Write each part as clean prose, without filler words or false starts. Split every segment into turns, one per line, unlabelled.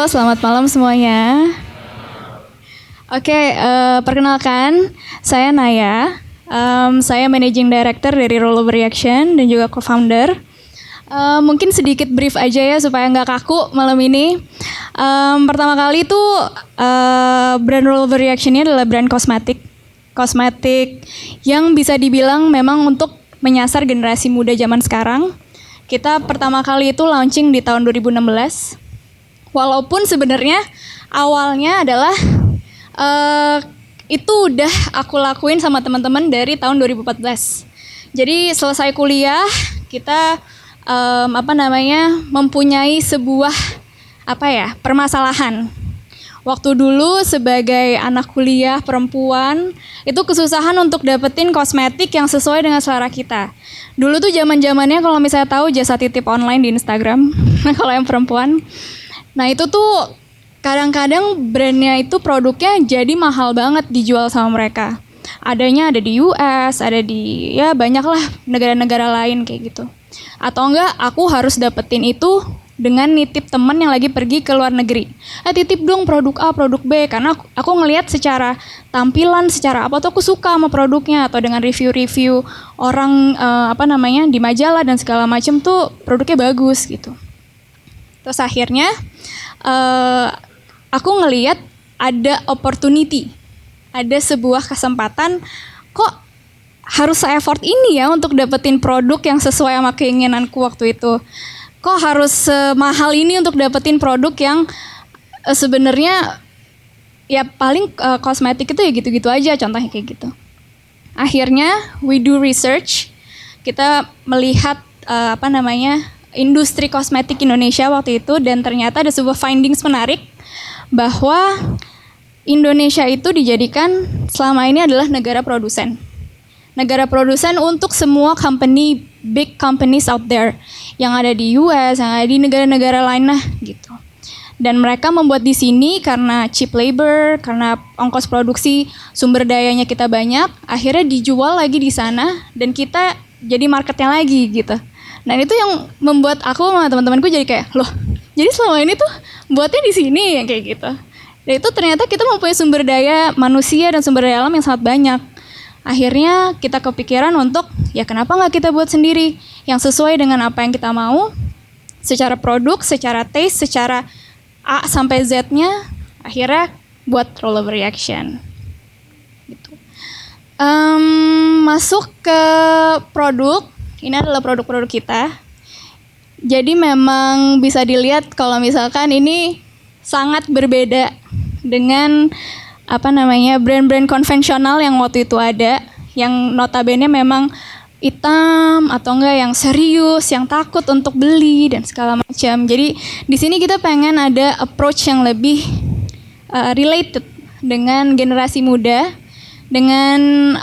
Halo, selamat malam semuanya. Oke, perkenalkan, saya Naya. Saya Managing Director dari Rollover Reaction dan juga co-founder. Mungkin sedikit brief aja ya supaya nggak kaku malam ini. Pertama kali itu brand Rollover Reaction ini adalah brand kosmetik yang bisa dibilang memang untuk menyasar generasi muda zaman sekarang. Kita pertama kali itu launching di tahun 2016. Walaupun sebenarnya awalnya adalah itu udah aku lakuin sama teman-teman dari tahun 2014. Jadi selesai kuliah kita mempunyai sebuah permasalahan. Waktu dulu sebagai anak kuliah perempuan itu kesusahan untuk dapetin kosmetik yang sesuai dengan selera kita. Dulu tuh zaman-zamannya kalau misalnya tahu jasa titip online di Instagram, kalau yang perempuan. Nah itu tuh kadang-kadang brandnya itu produknya jadi mahal banget dijual sama mereka. Adanya ada di US, ada di ya banyak lah negara-negara lain kayak gitu. Atau enggak aku harus dapetin itu dengan nitip temen yang lagi pergi ke luar negeri. Titip dong produk A, produk B. Karena aku ngelihat secara tampilan, secara apa tuh aku suka sama produknya. Atau dengan review-review orang di majalah dan segala macam tuh produknya bagus gitu. Terus akhirnya aku ngelihat ada opportunity, ada sebuah kesempatan kok harus se-effort ini ya untuk dapetin produk yang sesuai sama keinginanku waktu itu. Kok harus semahal ini untuk dapetin produk yang sebenarnya ya paling kosmetik itu ya gitu-gitu aja, contohnya kayak gitu. Akhirnya we do research, kita melihat industri kosmetik Indonesia waktu itu dan ternyata ada sebuah findings menarik bahwa Indonesia itu dijadikan selama ini adalah negara produsen. Negara produsen untuk semua company, big companies out there yang ada di US, yang ada di negara-negara lain gitu. Dan mereka membuat di sini karena cheap labor, karena ongkos produksi sumber dayanya kita banyak, akhirnya dijual lagi di sana dan kita jadi marketnya lagi gitu. Nah itu yang membuat aku sama teman-temanku jadi kayak, loh, jadi selama ini tuh buatnya di sini kayak gitu. Dan itu ternyata kita mempunyai sumber daya manusia dan sumber daya alam yang sangat banyak. Akhirnya kita kepikiran untuk, ya kenapa nggak kita buat sendiri yang sesuai dengan apa yang kita mau, secara produk, secara taste, secara A sampai Z-nya, akhirnya buat Rollover Reaction. Gitu. Masuk ke produk. Ini adalah produk-produk kita. Jadi memang bisa dilihat kalau misalkan ini sangat berbeda dengan brand-brand konvensional yang waktu itu ada, yang notabene memang hitam atau enggak yang serius, yang takut untuk beli dan segala macam. Jadi di sini kita pengen ada approach yang lebih related dengan generasi muda, dengan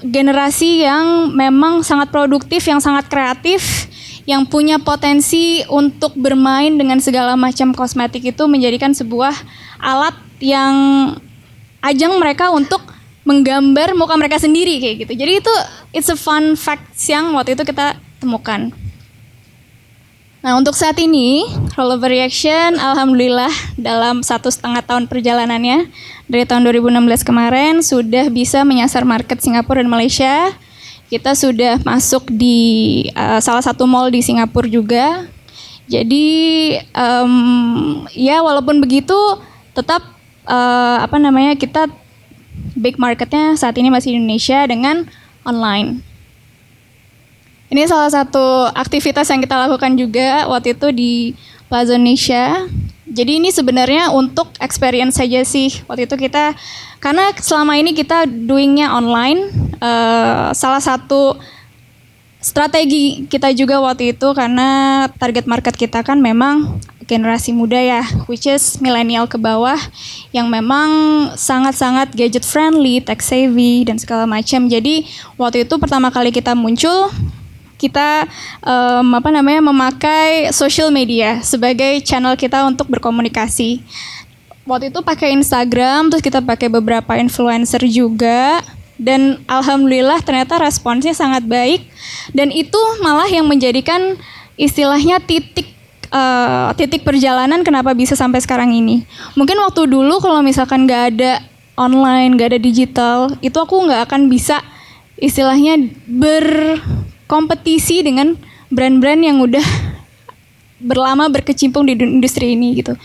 generasi yang memang sangat produktif, yang sangat kreatif, yang punya potensi untuk bermain dengan segala macam kosmetik itu menjadikan sebuah alat yang ajang mereka untuk menggambar muka mereka sendiri kayak gitu. Jadi itu it's a fun fact yang waktu itu kita temukan. Nah untuk saat ini Rollover Reaction alhamdulillah dalam 1,5 tahun perjalanannya dari tahun 2016 kemarin sudah bisa menyasar market Singapura dan Malaysia. Kita sudah masuk di salah satu mall di Singapura juga. Jadi ya walaupun begitu tetap kita big marketnya saat ini masih Indonesia dengan online. Ini salah satu aktivitas yang kita lakukan juga waktu itu di Plaza Indonesia. Jadi ini sebenarnya untuk experience saja sih. Waktu itu kita, karena selama ini kita doingnya online, salah satu strategi kita juga waktu itu karena target market kita kan memang generasi muda ya, which is milenial ke bawah, yang memang sangat-sangat gadget friendly, tech savvy dan segala macam. Jadi waktu itu pertama kali kita muncul, kita memakai social media sebagai channel kita untuk berkomunikasi. Waktu itu pakai Instagram, terus kita pakai beberapa influencer juga, dan alhamdulillah ternyata responsnya sangat baik, dan itu malah yang menjadikan istilahnya titik titik perjalanan kenapa bisa sampai sekarang ini. Mungkin waktu dulu kalau misalkan nggak ada online, nggak ada digital, itu aku nggak akan bisa istilahnya berkompetisi dengan brand-brand yang udah berlama berkecimpung di industri ini gitu.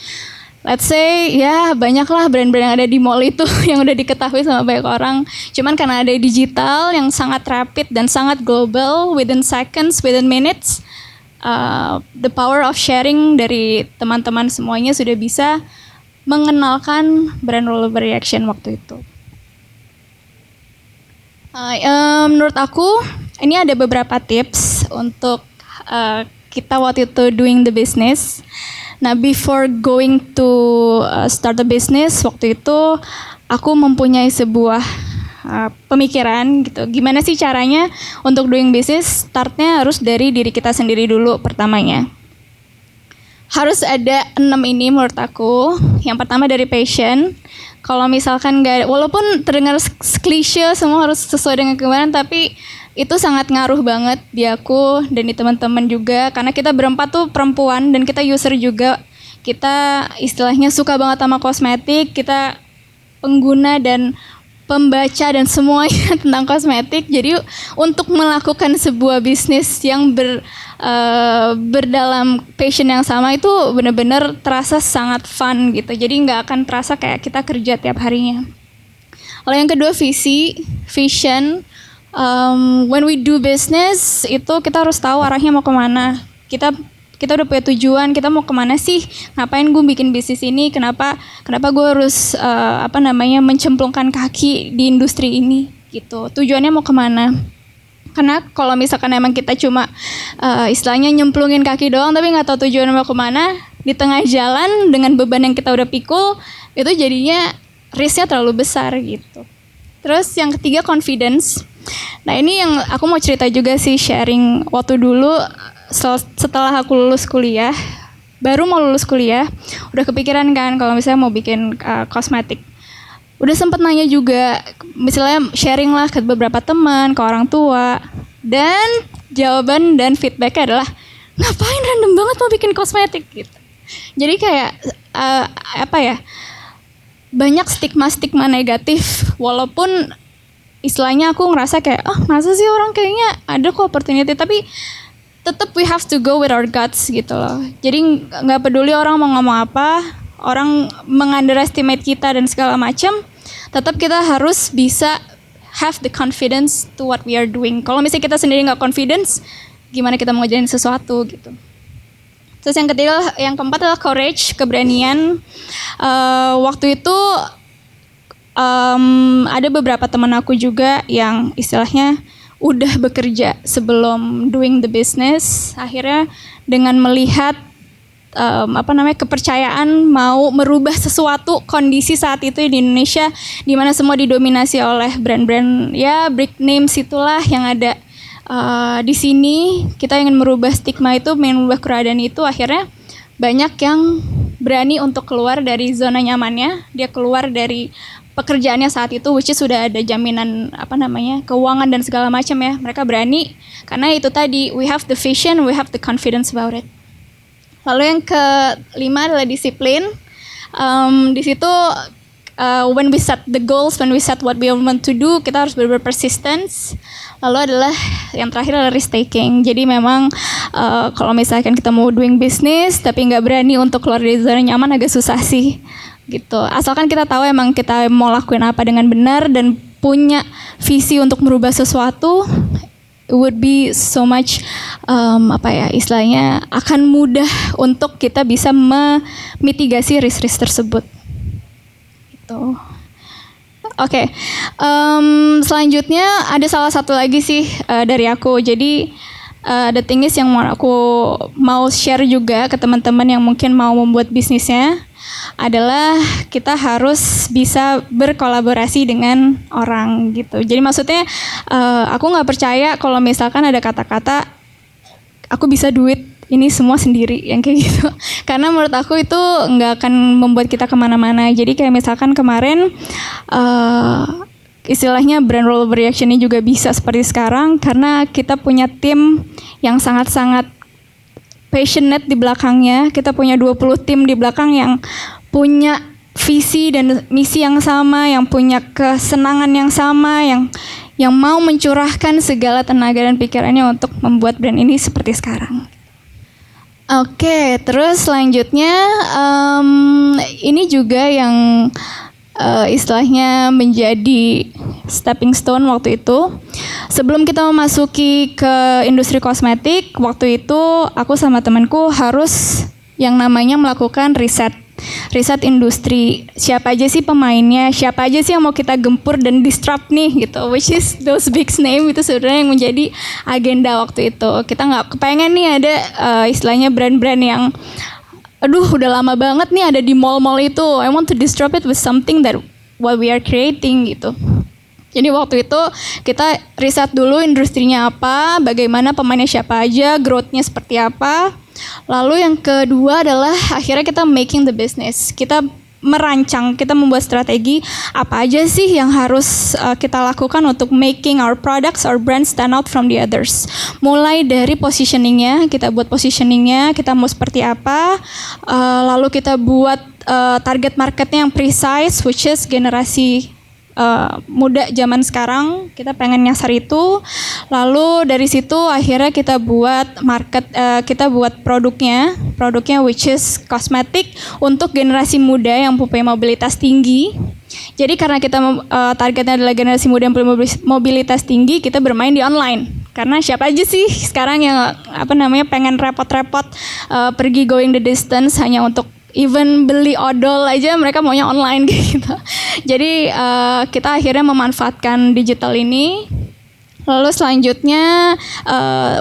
Let's say ya banyaklah brand-brand yang ada di mall itu yang udah diketahui sama banyak orang. Cuman karena ada digital yang sangat rapid dan sangat global, within seconds, within minutes, the power of sharing dari teman-teman semuanya sudah bisa mengenalkan brand Rollover Reaction waktu itu. Menurut aku ini ada beberapa tips untuk kita waktu itu doing the business. Nah, before going to start the business, waktu itu aku mempunyai sebuah pemikiran gitu. Gimana sih caranya untuk doing business? Startnya harus dari diri kita sendiri dulu pertamanya. Harus ada 6 ini menurut aku. Yang pertama dari passion. Kalau misalkan nggak, walaupun terdengar klise semua harus sesuai dengan kemauan, tapi itu sangat ngaruh banget di aku dan di teman-teman juga, karena kita berempat tuh perempuan dan kita user juga, kita istilahnya suka banget sama kosmetik, kita pengguna dan pembaca dan semuanya tentang kosmetik. Jadi untuk melakukan sebuah bisnis yang berdalam passion yang sama itu benar-benar terasa sangat fun gitu, jadi nggak akan terasa kayak kita kerja tiap harinya. Lalu yang kedua vision. When we do business itu kita harus tahu arahnya mau kemana. Kita udah punya tujuan, kita mau kemana sih? Ngapain gue bikin bisnis ini? Kenapa gue harus mencemplungkan kaki di industri ini? Gitu. Tujuannya mau kemana? Karena kalau misalkan emang kita cuma istilahnya nyemplungin kaki doang, tapi nggak tahu tujuannya mau kemana, di tengah jalan dengan beban yang kita udah pikul, itu jadinya risknya terlalu besar gitu. Terus yang ketiga confidence. Nah ini yang aku mau cerita juga sih, sharing waktu dulu setelah aku lulus kuliah, baru mau lulus kuliah, udah kepikiran kan kalau misalnya mau bikin kosmetik. Udah sempet nanya juga, misalnya sharing lah ke beberapa teman, ke orang tua, dan jawaban dan feedbacknya adalah ngapain random banget mau bikin kosmetik gitu. Jadi kayak banyak stigma negatif, walaupun istilahnya aku ngerasa kayak masa sih orang kayaknya ada kok opportunity, tapi tetap we have to go with our guts gitu loh. Jadi nggak peduli orang mau ngomong apa, orang mengunderestimate kita dan segala macam, tetap kita harus bisa have the confidence to what we are doing. Kalau misalnya kita sendiri nggak confidence, gimana kita mau ngejalanin sesuatu gitu. Terus yang keempat adalah courage, keberanian. Waktu itu ada beberapa teman aku juga yang istilahnya udah bekerja sebelum doing the business. Akhirnya dengan melihat kepercayaan mau merubah sesuatu kondisi saat itu di Indonesia, di mana semua didominasi oleh brand-brand ya big names itulah yang ada di sini. Kita ingin merubah stigma itu, ingin merubah keadaan itu. Akhirnya banyak yang berani untuk keluar dari zona nyamannya, dia keluar dari pekerjaannya saat itu, which is sudah ada jaminan keuangan dan segala macam ya. Mereka berani karena itu tadi, we have the vision, we have the confidence about it. Lalu yang kelima adalah disiplin. Di situ when we set the goals, when we set what we want to do, kita harus benar-benar persistence. Lalu adalah yang terakhir adalah risk taking. Jadi memang kalau misalkan kita mau doing business tapi nggak berani untuk keluar dari zona nyaman, agak susah sih gitu. Asalkan kita tahu emang kita mau lakuin apa dengan benar dan punya visi untuk merubah sesuatu, it would be so much istilahnya akan mudah untuk kita bisa memitigasi risk-risk tersebut gitu. Oke. Selanjutnya ada salah satu lagi sih dari aku. Jadi the thing is yang aku mau share juga ke teman-teman yang mungkin mau membuat bisnisnya adalah kita harus bisa berkolaborasi dengan orang gitu. Jadi maksudnya aku nggak percaya kalau misalkan ada kata-kata aku bisa duit ini semua sendiri yang kayak gitu. Karena menurut aku itu nggak akan membuat kita kemana-mana. Jadi kayak misalkan kemarin istilahnya brand Rollover Reaction ini juga bisa seperti sekarang karena kita punya tim yang sangat-sangat passionate di belakangnya. Kita punya 20 tim di belakang yang punya visi dan misi yang sama, yang punya kesenangan yang sama, yang mau mencurahkan segala tenaga dan pikirannya untuk membuat brand ini seperti sekarang. Oke, terus selanjutnya ini juga yang istilahnya menjadi stepping stone waktu itu. Sebelum kita memasuki ke industri kosmetik, waktu itu aku sama temanku harus yang namanya melakukan riset industri. Siapa aja sih pemainnya, siapa aja sih yang mau kita gempur dan disrupt nih gitu, which is those big name itu sebenarnya yang menjadi agenda waktu itu. Kita nggak kepengen nih ada istilahnya brand-brand yang aduh udah lama banget nih ada di mall-mall itu. I want to disrupt it with something that what we are creating gitu. Jadi waktu itu kita riset dulu industrinya apa, bagaimana pemainnya siapa aja, growth-nya seperti apa. Lalu yang kedua adalah akhirnya kita making the business. Kita merancang, kita membuat strategi apa aja sih yang harus kita lakukan untuk making our products, our brand stand out from the others. Mulai dari positioningnya, kita buat positioningnya, kita mau seperti apa. Lalu kita buat target marketnya yang precise, which is generasi muda zaman sekarang, kita pengen nyasar itu. Lalu dari situ akhirnya kita buat kita buat produknya which is kosmetik untuk generasi muda yang punya mobilitas tinggi. Jadi karena kita targetnya adalah generasi muda yang punya mobilitas tinggi, kita bermain di online. Karena siapa aja sih sekarang yang pengen repot-repot pergi going the distance hanya untuk even beli odol aja mereka maunya online gitu. Jadi kita akhirnya memanfaatkan digital ini. Lalu selanjutnya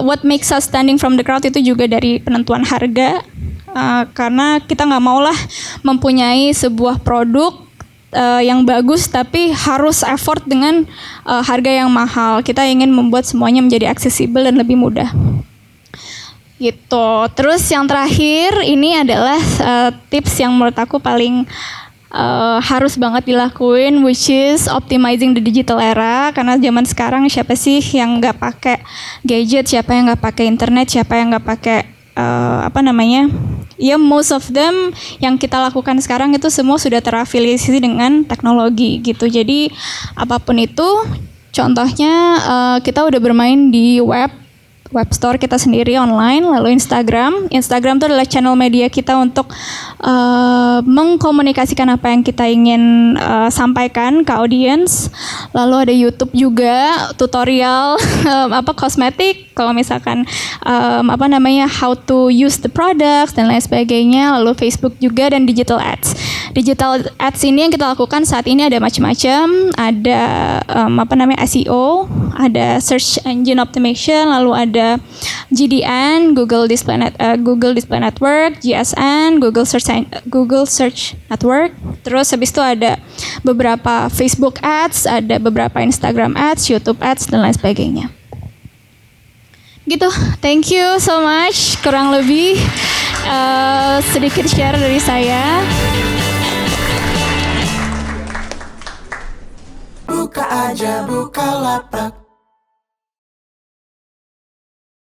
what makes us standing from the crowd itu juga dari penentuan harga. Karena kita nggak maulah mempunyai sebuah produk yang bagus tapi harus effort dengan harga yang mahal. Kita ingin membuat semuanya menjadi aksesibel dan lebih mudah. Gitu. Terus yang terakhir ini adalah tips yang menurut aku paling harus banget dilakuin, which is optimizing the digital era. Karena zaman sekarang siapa sih yang nggak pakai gadget, siapa yang nggak pakai internet, siapa yang nggak pakai ya most of them yang kita lakukan sekarang itu semua sudah terafiliasi dengan teknologi gitu. Jadi apapun itu, contohnya kita udah bermain di web store kita sendiri online, lalu Instagram itu adalah channel media kita untuk mengkomunikasikan apa yang kita ingin sampaikan ke audiens. Lalu ada YouTube juga tutorial kosmetik, kalau misalkan how to use the products dan lain sebagainya. Lalu Facebook juga dan digital ads. Digital ads ini yang kita lakukan saat ini ada macam-macam, ada SEO, ada search engine optimization, lalu ada GDN, Google Display Network, GSN, Google Search Network. Terus habis itu ada beberapa Facebook ads, ada beberapa Instagram ads, YouTube ads dan lain sebagainya. Gitu, thank you so much. Kurang lebih sedikit share dari saya.
Buka aja Bukalapak.